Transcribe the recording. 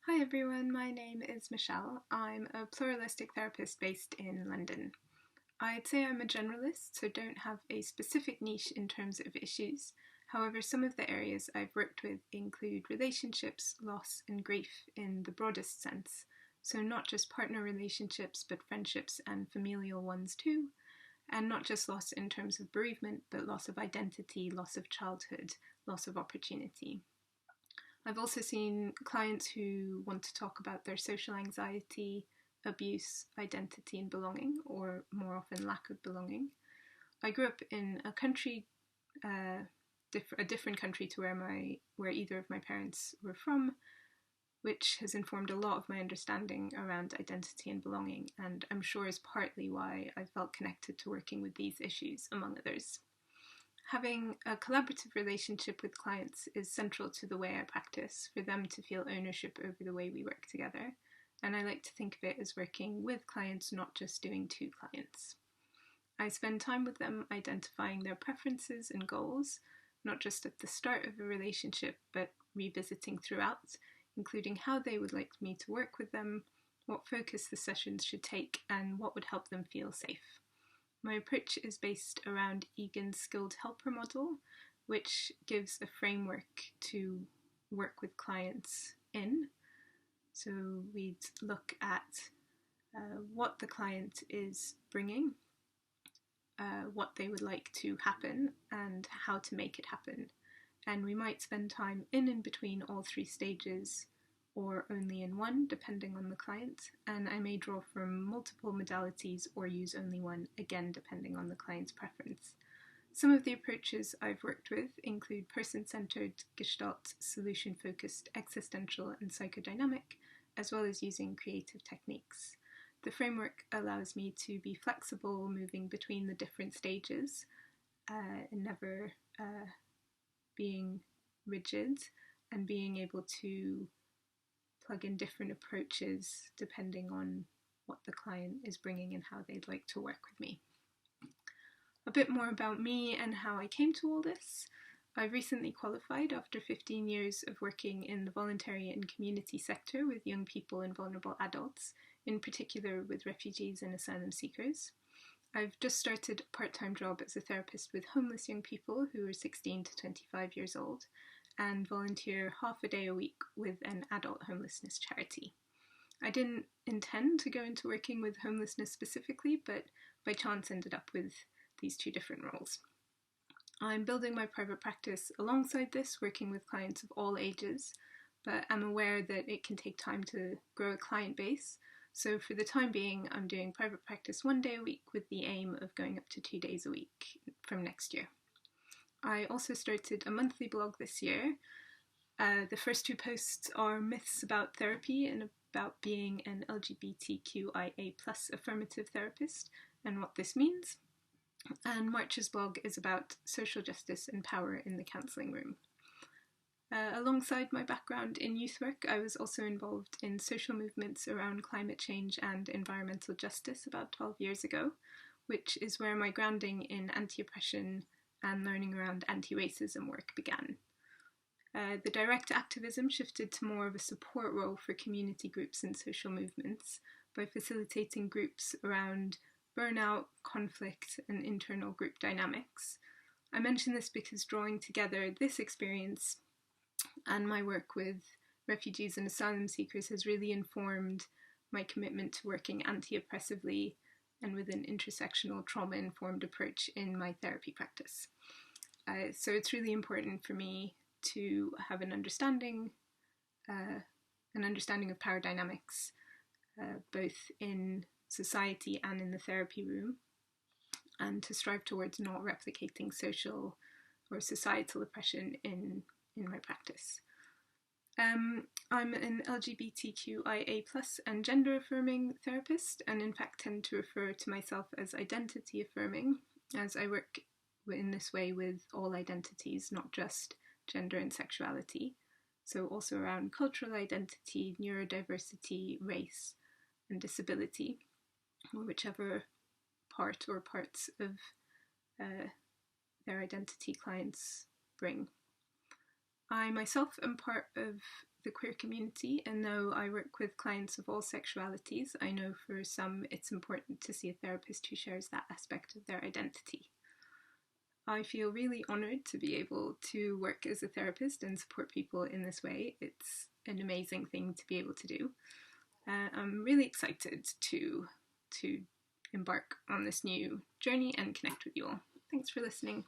Hi everyone, my name is Michelle. I'm a pluralistic therapist based in London. I'd say I'm a generalist, so don't have a specific niche in terms of issues. However, some of the areas I've worked with include relationships, loss, and grief in the broadest sense. So not just partner relationships, but friendships and familial ones too. And not just loss in terms of bereavement, but loss of identity, loss of childhood, loss of opportunity. I've also seen clients who want to talk about their social anxiety, abuse, identity and belonging, or more often lack of belonging. I grew up in a country, a different country to where either of my parents were from, which has informed a lot of my understanding around identity and belonging, and I'm sure is partly why I felt connected to working with these issues, among others. Having a collaborative relationship with clients is central to the way I practice, for them to feel ownership over the way we work together. And I like to think of it as working with clients, not just doing to clients. I spend time with them identifying their preferences and goals, not just at the start of a relationship, but revisiting throughout, including how they would like me to work with them, what focus the sessions should take, and what would help them feel safe. My approach is based around Egan's skilled helper model, which gives a framework to work with clients in. So we'd look at what the client is bringing, what they would like to happen, and how to make it happen. And we might spend time in between all three stages, or only in one, depending on the client, and I may draw from multiple modalities or use only one, again depending on the client's preference. Some of the approaches I've worked with include person-centered, gestalt, solution-focused, existential and psychodynamic, as well as using creative techniques. The framework allows me to be flexible, moving between the different stages, and never being rigid, and being able to plug in different approaches depending on what the client is bringing and how they'd like to work with me. A bit more about me and how I came to all this. I've recently qualified after 15 years of working in the voluntary and community sector with young people and vulnerable adults, in particular with refugees and asylum seekers. I've just started a part-time job as a therapist with homeless young people who are 16 to 25 years old, and volunteer half a day a week with an adult homelessness charity. I didn't intend to go into working with homelessness specifically, but by chance ended up with these two different roles. I'm building my private practice alongside this, working with clients of all ages, but I'm aware that it can take time to grow a client base. So for the time being, I'm doing private practice 1 day a week with the aim of going up to 2 days a week from next year. I also started a monthly blog this year. The first 2 posts are myths about therapy and about being an LGBTQIA+ affirmative therapist and what this means. And March's blog is about social justice and power in the counselling room. Alongside my background in youth work, I was also involved in social movements around climate change and environmental justice about 12 years ago, which is where my grounding in anti-oppression and learning around anti-racism work began. The direct activism shifted to more of a support role for community groups and social movements by facilitating groups around burnout, conflict, and internal group dynamics. I mention this because drawing together this experience and my work with refugees and asylum seekers has really informed my commitment to working anti-oppressively and with an intersectional trauma-informed approach in my therapy practice. So it's really important for me to have an understanding of power dynamics, both in society and in the therapy room, and to strive towards not replicating social or societal oppression in my practice. I'm an LGBTQIA+ and gender affirming therapist, and in fact tend to refer to myself as identity affirming, as I work in this way with all identities, not just gender and sexuality. So also around cultural identity, neurodiversity, race, and disability, or whichever part or parts of their identity clients bring. I myself am part of the queer community, and though I work with clients of all sexualities, I know for some it's important to see a therapist who shares that aspect of their identity. I feel really honoured to be able to work as a therapist and support people in this way. It's an amazing thing to be able to do. I'm really excited to embark on this new journey and connect with you all. Thanks for listening.